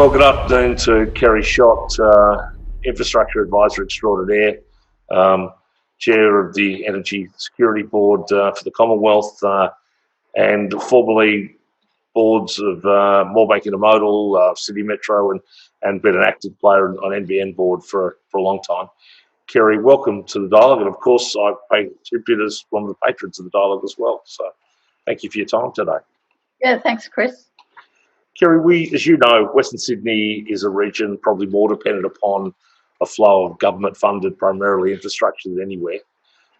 Well, good afternoon to Kerry, Schott, Infrastructure Advisor Extraordinaire, Chair of the Energy Security Board for the Commonwealth, and formerly boards of Moorebank Intermodal, City Metro, and been an active player on NBN board for a long time. Kerry, welcome to the dialogue, and of course I pay tribute as one of the patrons of the dialogue as well. So thank you for your time today. Yeah, thanks, Chris. Kerry, as you know, Western Sydney is a region probably more dependent upon a flow of government-funded, primarily infrastructure than anywhere.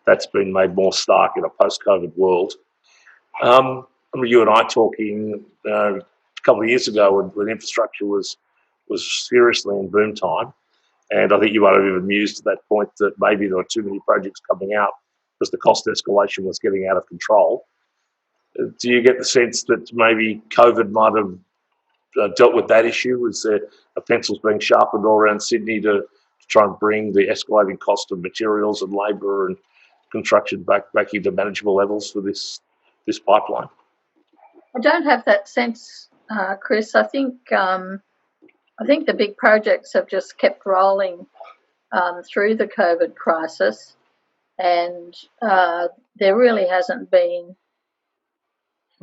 That's been made more stark in a post-COVID world. I remember you and I talking a couple of years ago when infrastructure was seriously in boom time, and I think you might have even mused at that point that maybe there were too many projects coming out because the cost escalation was getting out of control. Do you get the sense that maybe COVID might have dealt with that issue? Is there a pencils being sharpened all around Sydney to try and bring the escalating cost of materials and labour and construction back into manageable levels for this pipeline? I don't have that sense, Chris. I think the big projects have just kept rolling through the COVID crisis, and there really hasn't been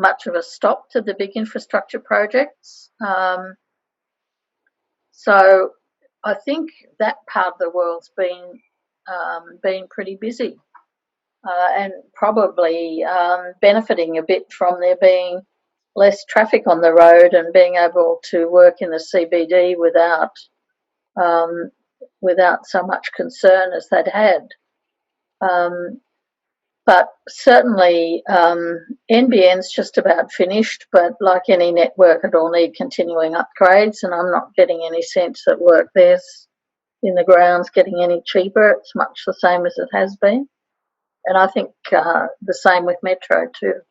much of a stop to the big infrastructure projects. So I think that part of the world's been pretty busy and probably benefiting a bit from there being less traffic on the road and being able to work in the CBD without so much concern as they'd had. But certainly NBN's just about finished, but like any network, it'll need continuing upgrades, and I'm not getting any sense that work there's in the ground's getting any cheaper. It's much the same as it has been. And I think the same with Metro too.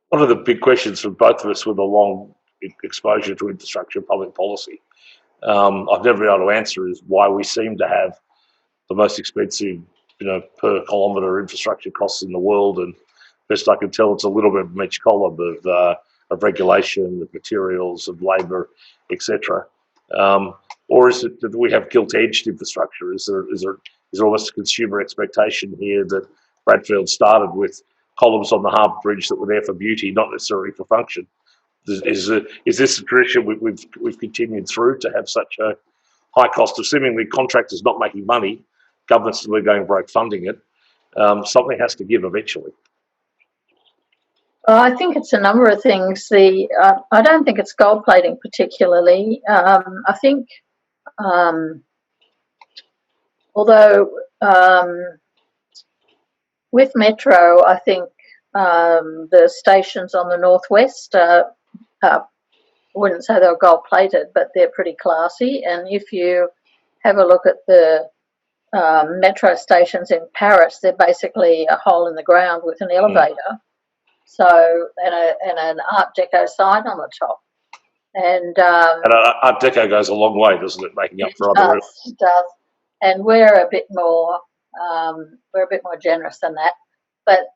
One of the big questions for both of us with a long exposure to infrastructure and public policy, I've never been able to answer, is why we seem to have the most expensive per kilometre infrastructure costs in the world, and best I can tell, it's a little bit from each column of regulation, of materials, of labour, etc. Or is it that we have gilt-edged infrastructure? Is there almost a consumer expectation here that Bradfield started with columns on the Harbour Bridge that were there for beauty, not necessarily for function? Is this a tradition we've continued through, to have such a high cost of seemingly contractors not making money, government's still going broke funding it? Something has to give eventually. Well, I think it's a number of things. I don't think it's gold plating particularly. I think, although with Metro, I think the stations on the northwest, I wouldn't say they're gold plated, but they're pretty classy. And if you have a look at the metro stations in Paris, they're basically a hole in the ground with an elevator, so and an Art Deco sign on the top. And Art Deco goes a long way, doesn't it, making up for other areas? It does, and we're a bit more generous than that. But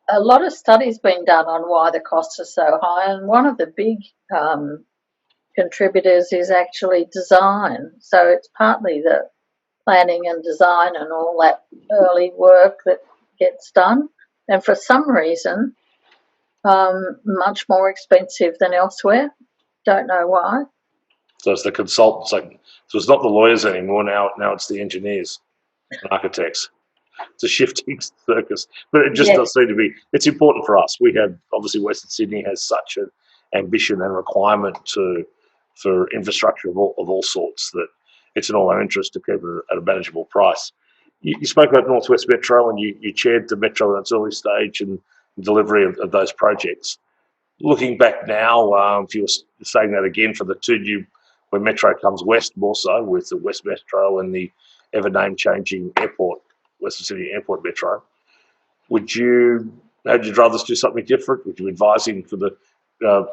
a lot of studies been done on why the costs are so high, and one of the big contributors is actually design. So it's partly the planning and design and all that early work that gets done, and for some reason much more expensive than elsewhere. Don't know why. So it's the consultants, so it's not the lawyers anymore, now it's the engineers and architects. It's a shifting circus, but it just does seem to be, it's important for us. We have, obviously Western Sydney has such an ambition and requirement for infrastructure of all sorts, that it's in all our interest to keep it at a manageable price. You spoke about North West Metro, and you chaired the Metro in its early stage and delivery of those projects. Looking back now, if you were saying that again for the two new, when Metro comes west more so, with the West Metro and the ever name-changing airport, Western Sydney Airport Metro, how'd you rather do something different? Would you advise him for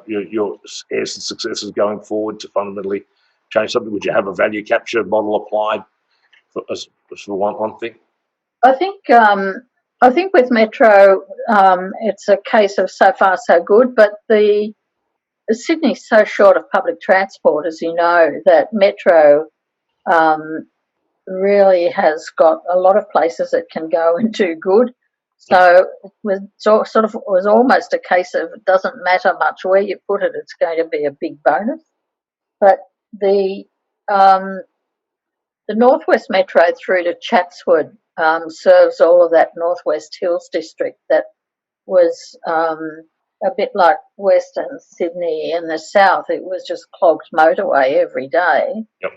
your heirs and successors going forward to fundamentally change something? Would you have a value capture model applied for one thing? I think with Metro, it's a case of so far so good, but the Sydney's so short of public transport, as you know, that Metro really has got a lot of places it can go and do good. So it was was almost a case of it doesn't matter much where you put it, it's going to be a big bonus. But the Northwest Metro through to Chatswood serves all of that Northwest Hills district that was a bit like Western Sydney in the south. It was just clogged motorway every day. Yep.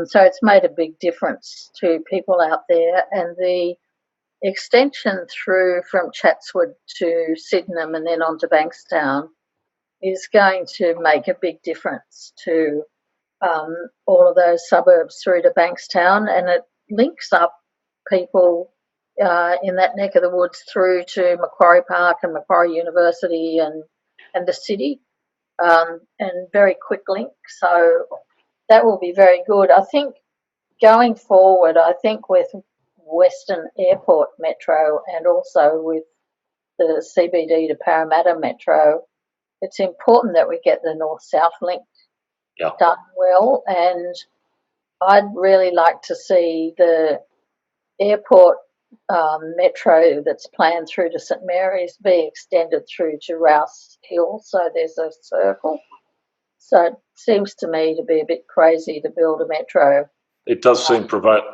So it's made a big difference to people out there, and the extension through from Chatswood to Sydenham and then on to Bankstown is going to make a big difference to all of those suburbs through to Bankstown, and it links up people in that neck of the woods through to Macquarie Park and Macquarie University and the city, and very quick link. So that will be very good. I think going forward, I think with Western Airport Metro and also with the CBD to Parramatta Metro, it's important that we get the north-south link done well, and I'd really like to see the airport metro that's planned through to St Mary's be extended through to Rouse Hill, so there's a circle. So it seems to me to be a bit crazy to build a metro. It does seem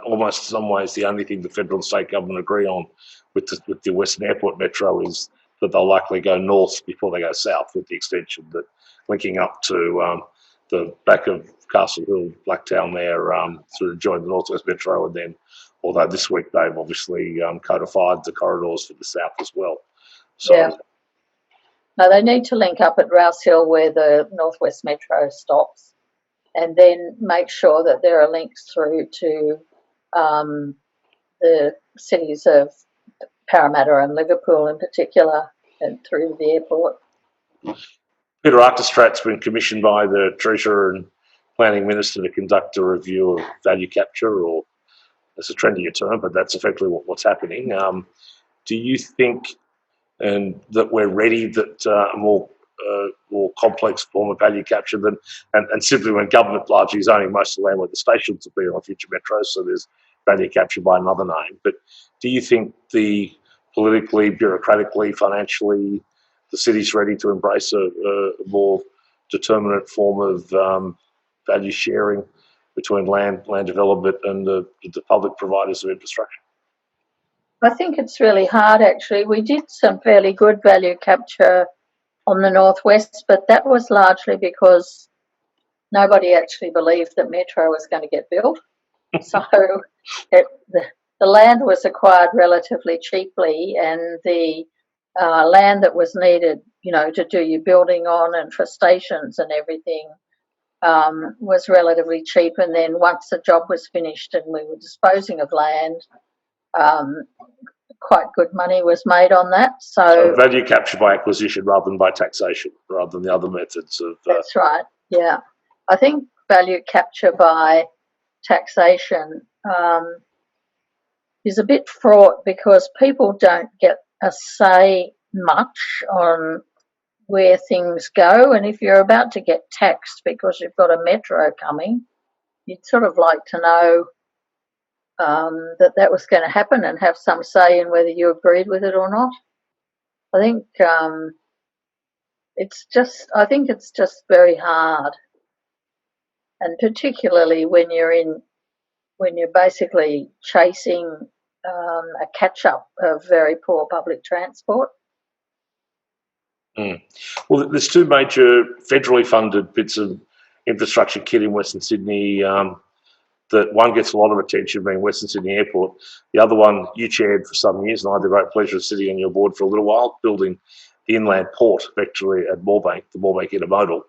almost in some ways the only thing the federal and state government agree on with the Western Airport Metro is that they'll likely go north before they go south with the extension, that linking up to the back of Castle Hill, Blacktown there, through to join the Northwest Metro, and then, although this week they've obviously codified the corridors for the south as well. So, yeah. No, they need to link up at Rouse Hill where the Northwest Metro stops, and then make sure that there are links through to the cities of Parramatta and Liverpool in particular, and through the airport. Peter Archistrat's been commissioned by the Treasurer and Planning Minister to conduct a review of value capture, or it's a trendier term, but that's effectively what's happening. Do you think that we're ready that a more complex form of value capture than, and simply when government largely is owning most of the land where the stations will be on future metros, so there's value capture by another name. But do you think the politically, bureaucratically, financially, the city's ready to embrace a more determinate form of value sharing between land development and the public providers of infrastructure? I think it's really hard, actually. We did some fairly good value capture on the northwest, but that was largely because nobody actually believed that Metro was going to get built. So the land was acquired relatively cheaply, and the land that was needed, to do your building on and for stations and everything was relatively cheap. And then once the job was finished and we were disposing of land, quite good money was made on that. So value capture by acquisition rather than by taxation, rather than the other methods of... That's right, yeah. I think value capture by taxation is a bit fraught because people don't get a say much on where things go, and if you're about to get taxed because you've got a metro coming, you'd sort of like to know that was going to happen and have some say in whether you agreed with it or not. I think it's just very hard, and particularly when you're basically chasing a catch-up of very poor public transport. Well, there's two major federally funded bits of infrastructure kit in Western Sydney. That one gets a lot of attention, being Western Sydney Airport. The other one you chaired for some years, and I had the great pleasure of sitting on your board for a little while, building the inland port effectively at Moorebank, the Moorebank Intermodal.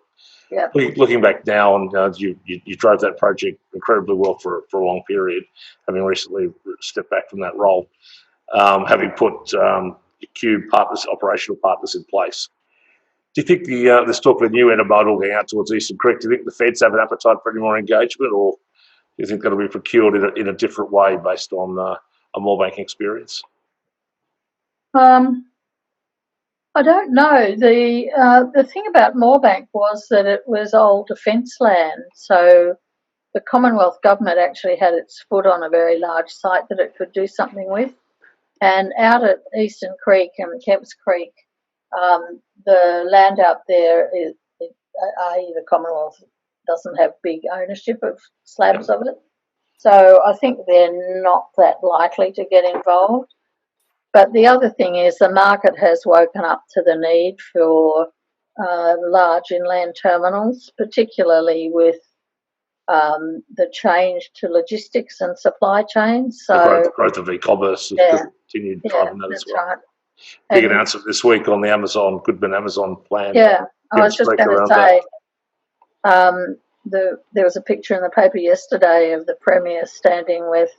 Yeah. Looking back now, and you drove that project incredibly well for a long period, having recently stepped back from that role, having put Cube partners, operational partners in place. Do you think there's talk of a new intermodal going out towards Eastern Creek? Do you think the feds have an appetite for any more engagement, or do you think that'll be procured in a different way based on a Moorebank experience? I don't know. The thing about Moorebank was that it was old defence land, so the Commonwealth government actually had its foot on a very large site that it could do something with. And out at Eastern Creek and Kemps Creek, the land out there is, i.e. the Commonwealth doesn't have big ownership of slabs of it. So I think they're not that likely to get involved. But the other thing is the market has woken up to the need for large inland terminals, particularly with the change to logistics and supply chains. So the growth of e-commerce has continued driving that as well. Right. Big announcement this week on the Goodman Amazon plan. Yeah, I was just going to say, there was a picture in the paper yesterday of the Premier standing with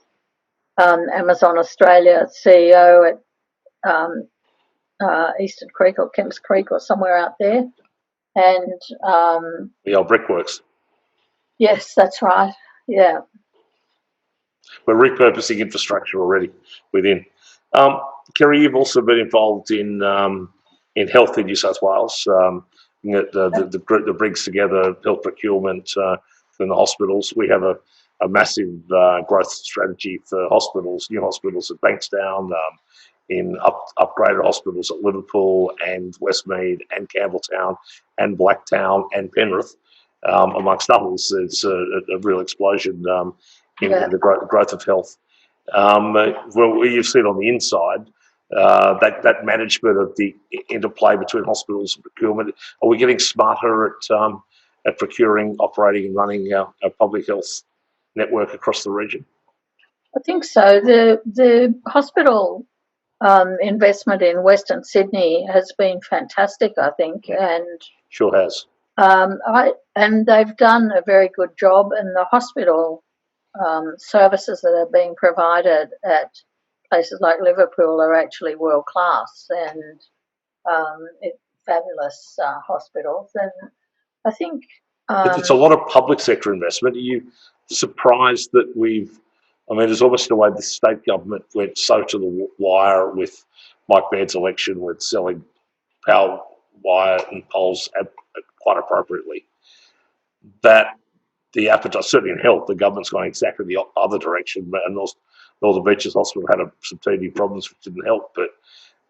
Amazon Australia CEO at Eastern Creek or Kemps Creek or somewhere out there. And the old brickworks. Yes, that's right. Yeah. We're repurposing infrastructure already within. Kerry, you've also been involved in health in New South Wales. The group that brings together health procurement in the hospitals. We have a massive growth strategy for hospitals, new hospitals at Bankstown, in upgraded hospitals at Liverpool and Westmead and Campbelltown and Blacktown and Penrith, amongst others. It's a real explosion in the growth of health. Well, you've seen on the inside that management of the interplay between hospitals and procurement. Are we getting smarter at procuring, operating, and running our public health network across the region? I think so. The hospital investment in Western Sydney has been fantastic, I think, and sure has. And they've done a very good job, and the hospital services that are being provided at places like Liverpool are actually world class and fabulous hospitals. And I think it's a lot of public sector investment. Are you surprised that there's almost a way the state government went so to the wire with Mike Baird's election with selling power wire and poles quite appropriately, that the appetite, certainly in health, the government's going exactly the other direction. And Northern Beaches Hospital had some teething problems which didn't help, but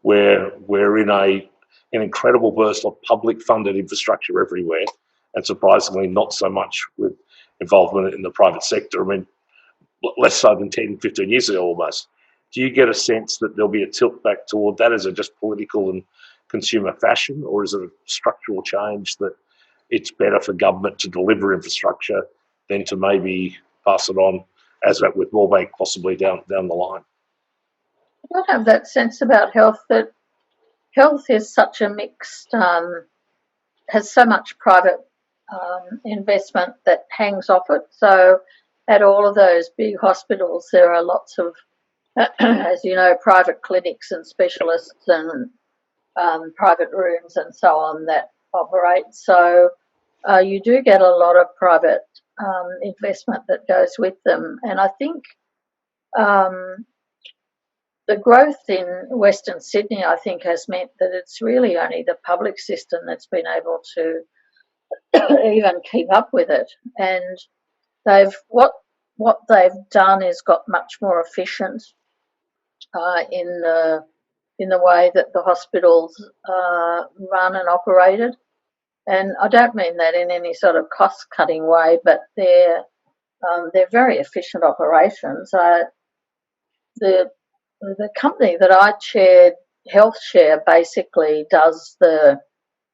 we're in an incredible burst of public funded infrastructure everywhere, and surprisingly not so much with involvement in the private sector. I mean, less so than 10, 15 years ago almost. Do you get a sense that there'll be a tilt back toward that? Is it just political and consumer fashion, or is it a structural change that it's better for government to deliver infrastructure than to maybe pass it on, as that with Moorebank possibly down the line? I don't have that sense about health, that health is such a mixed, has so much private investment that hangs off it. So at all of those big hospitals, there are lots of, as you know, private clinics and specialists and private rooms and so on that operate. So you do get a lot of private investment that goes with them. And I think the growth in Western Sydney, I think, has meant that it's really only the public system that's been able to even keep up with it. And what they've done is got much more efficient in the way that the hospitals run and operated. And I don't mean that in any sort of cost-cutting way, but they're very efficient operations. The company that I chaired, HealthShare, basically does the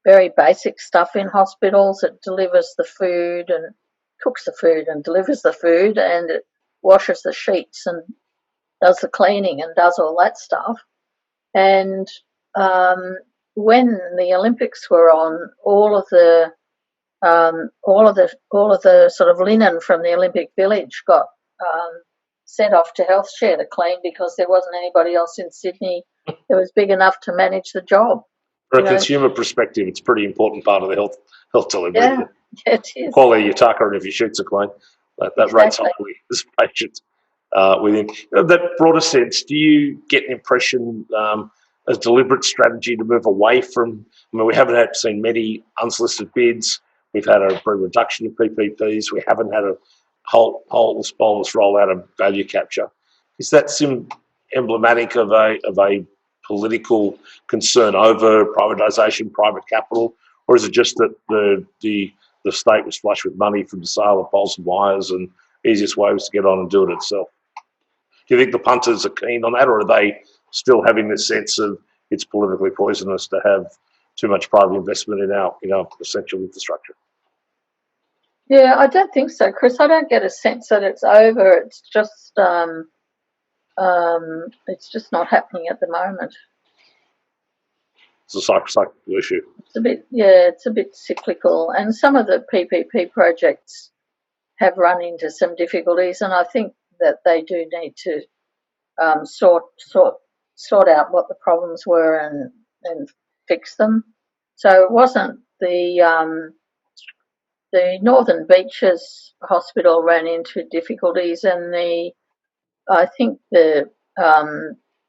very basic stuff in hospitals. It delivers the food and cooks the food and delivers the food, and it washes the sheets and does the cleaning and does all that stuff. And when the Olympics were on, all of the sort of linen from the Olympic Village got sent off to HealthShare to clean, because there wasn't anybody else in Sydney that was big enough to manage the job. From a consumer perspective, it's a pretty important part of the health delivery. Yeah, it is. Quality of your tucker and if your sheets are clean, that rates highly as patients within. That broader sense, do you get an impression a deliberate strategy to move away from? I mean, we haven't seen many unsolicited bids. We've had a reduction in PPPs. We haven't had a whole bolus rollout of value capture. Is that emblematic of a political concern over privatisation, private capital, or is it just that the state was flush with money from the sale of poles and wires, and the easiest way was to get on and do it itself? Do you think the punters are keen on that, or are they still having this sense of it's politically poisonous to have too much private investment in our essential infrastructure? Yeah, I don't think so, Chris. I don't get a sense that it's over. It's just not happening at the moment. It's a cyclical issue. It's a bit cyclical, and some of the PPP projects have run into some difficulties, and I think that they do need to sort out what the problems were and fix them. So it wasn't the Northern Beaches Hospital ran into difficulties, and I think the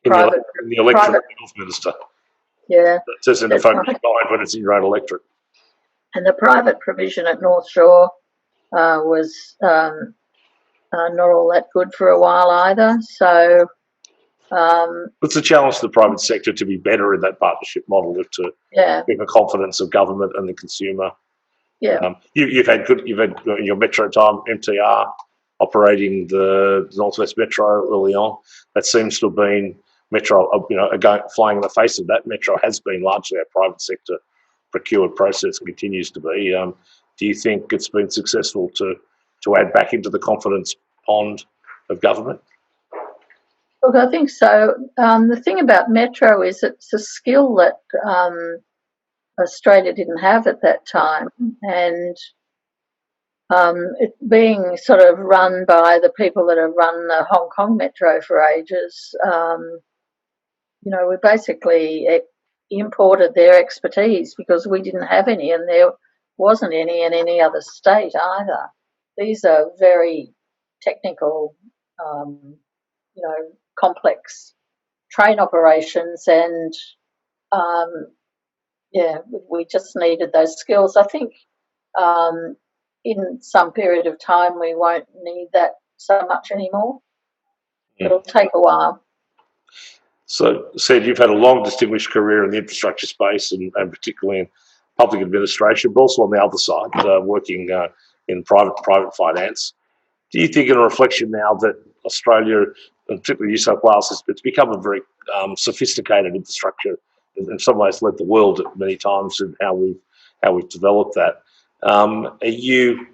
private in the electorate health minister. Yeah, it says in the focus guide when it's in your own electorate. And the private provision at North Shore was not all that good for a while either. So it's a challenge to the private sector to be better in that partnership model, to get the confidence of government and the consumer. Yeah, you've had your Metro time MTR operating the Northwest Metro early on. That seems to have been Metro, flying in the face of that. Metro has been largely a private sector procured process, continues to be. Do you think it's been successful to add back into the confidence pond of government? Look, I think so. The thing about Metro is it's a skill that Australia didn't have at that time, and it being sort of run by the people that have run the Hong Kong Metro for ages, we basically imported their expertise because we didn't have any, and there wasn't any in any other state either. These are very technical, complex train operations, and we just needed those skills. I think in some period of time we won't need that so much anymore. It'll take a while. So, Sid, you've had a long, distinguished career in the infrastructure space and particularly in public administration, but also on the other side, working in private finance. Do you think, in a reflection now that Australia, and particularly New South Wales, it's become a very sophisticated infrastructure, in some ways led the world at many times in how we've developed that? Are you,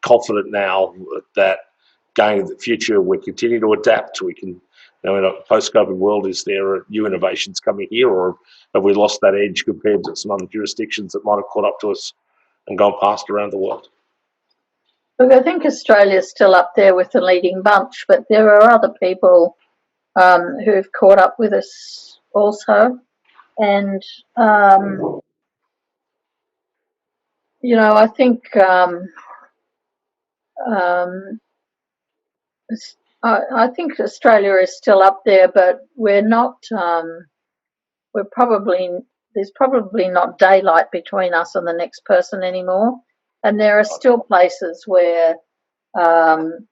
confident now that going into the future we continue to adapt? We can, in a post-COVID world, is there new innovations coming here, or have we lost that edge compared to some other jurisdictions that might have caught up to us and gone past around the world? Look, I think Australia's still up there with the leading bunch, but there are other people who've caught up with us also. And, I think I think Australia is still up there, but we're not. There's probably not daylight between us and the next person anymore, and there are still places where the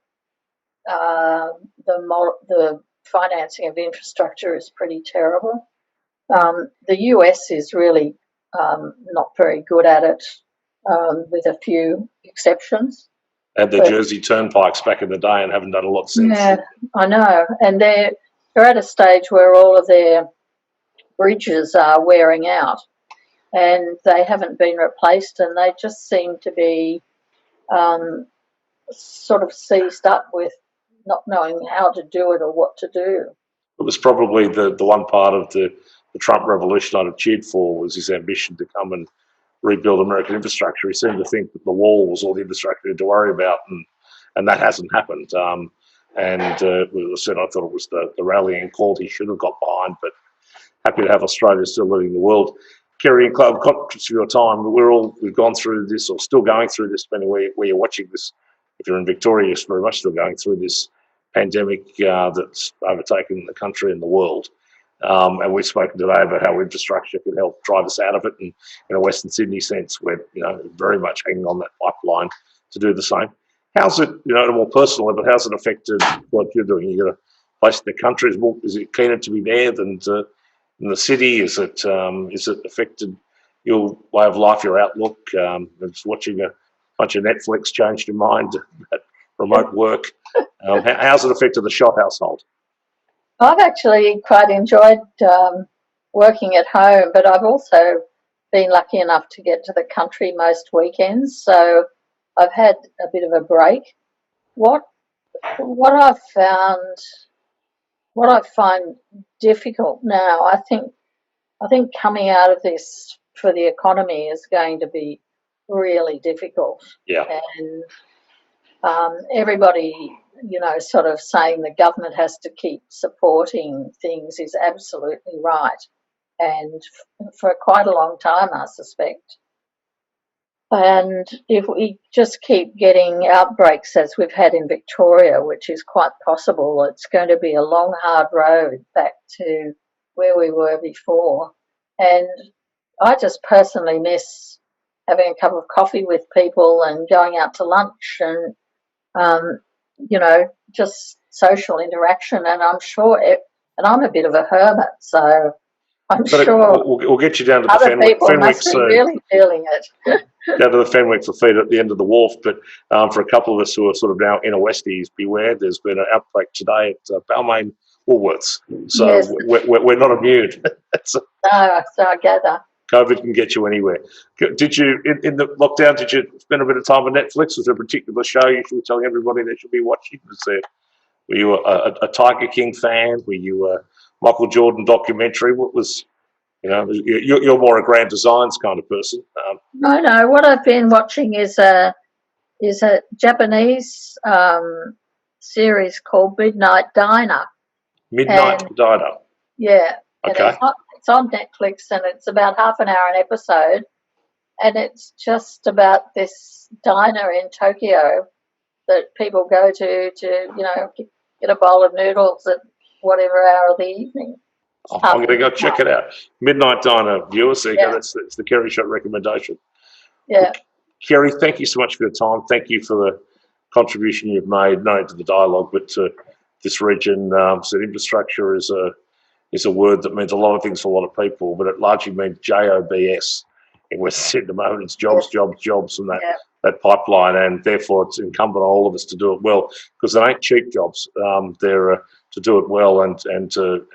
financing of infrastructure is pretty terrible. The US is really not very good at it, with a few exceptions. Had the Jersey turnpikes back in the day and haven't done a lot since. Yeah, I know. And they're at a stage where all of their bridges are wearing out and they haven't been replaced, and they just seem to be sort of seized up with not knowing how to do it or what to do. It was probably the one part of the Trump revolution I'd have cheered for, was his ambition to come and rebuild American infrastructure. He seemed to think that the wall was all the infrastructure to worry about, and that hasn't happened. As I said, I thought it was the rallying call he should have got behind, but happy to have Australia still leading the world. Kerry and Clive, conscious of your time, we've gone through this, or still going through this, depending where you're watching this. If you're in Victoria, you're very much still going through this pandemic that's overtaken the country and the world. And we've spoken today about how infrastructure can help drive us out of it, and in a Western Sydney sense, we're very much hanging on that pipeline to do the same. How's it, at a more personal level, how's it affected what you're doing? You got a place in the country, is it keener to be there than in the city? Is it affected your way of life, your outlook? Just watching a bunch of Netflix changed your mind about remote work. How's it affected the Schott household? I've actually quite enjoyed working at home, but I've also been lucky enough to get to the country most weekends, so I've had a bit of a break. What I've found, what I find difficult now, I think coming out of this for the economy is going to be really difficult. Yeah. And everybody, sort of saying the government has to keep supporting things is absolutely right. And for quite a long time, I suspect. And if we just keep getting outbreaks as we've had in Victoria, which is quite possible, it's going to be a long, hard road back to where we were before. And I just personally miss having a cup of coffee with people and going out to lunch and, just social interaction. And I'm sure, and I'm a bit of a hermit, so I'm sure we'll get you down to other the people Fenwick must be really feeling it. Down to the Fenwick for feed at the end of the wharf. But for a couple of us who are sort of now inner Westies, beware, there's been an outbreak today at Balmain Woolworths. So Yes. we're not immune. So No, so I gather. COVID can get you anywhere. Did you, in the lockdown, did you spend a bit of time on Netflix? Was there a particular show you should be telling everybody they should be watching? Were you a Tiger King fan? Were you a Michael Jordan documentary? What was, you're more a grand designs kind of person. No. What I've been watching is a Japanese series called Midnight Diner. Midnight Diner. Yeah. And Okay. it's on Netflix, and it's about half an hour an episode, and it's just about this diner in Tokyo that people go to get a bowl of noodles at whatever hour of the evening. I'm going to go check it out. Midnight Diner, viewers. There you go. That's the Kerry Schott recommendation. Yeah. Well, Kerry, thank you so much for your time. Thank you for the contribution you've made, not only to the dialogue, but to this region. So infrastructure is a word that means a lot of things for a lot of people, but it largely means JOBS in Western Sydney at the moment. It's jobs, and that pipeline, and therefore it's incumbent on all of us to do it well, because they ain't cheap jobs. They're to do it well and to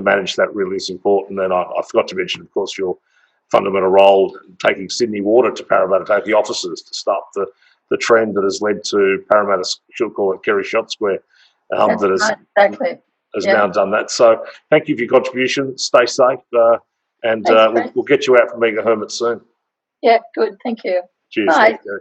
manage that really is important. And I forgot to mention, of course, your fundamental role in taking Sydney Water to Parramatta, taking offices to start the trend that has led to Parramatta, should call it Kerry Schott Square, has now done that. So thank you for your contribution. Stay safe, and we'll get you out from being a hermit soon. Yeah, good. Thank you. Cheers. Bye. Thank you.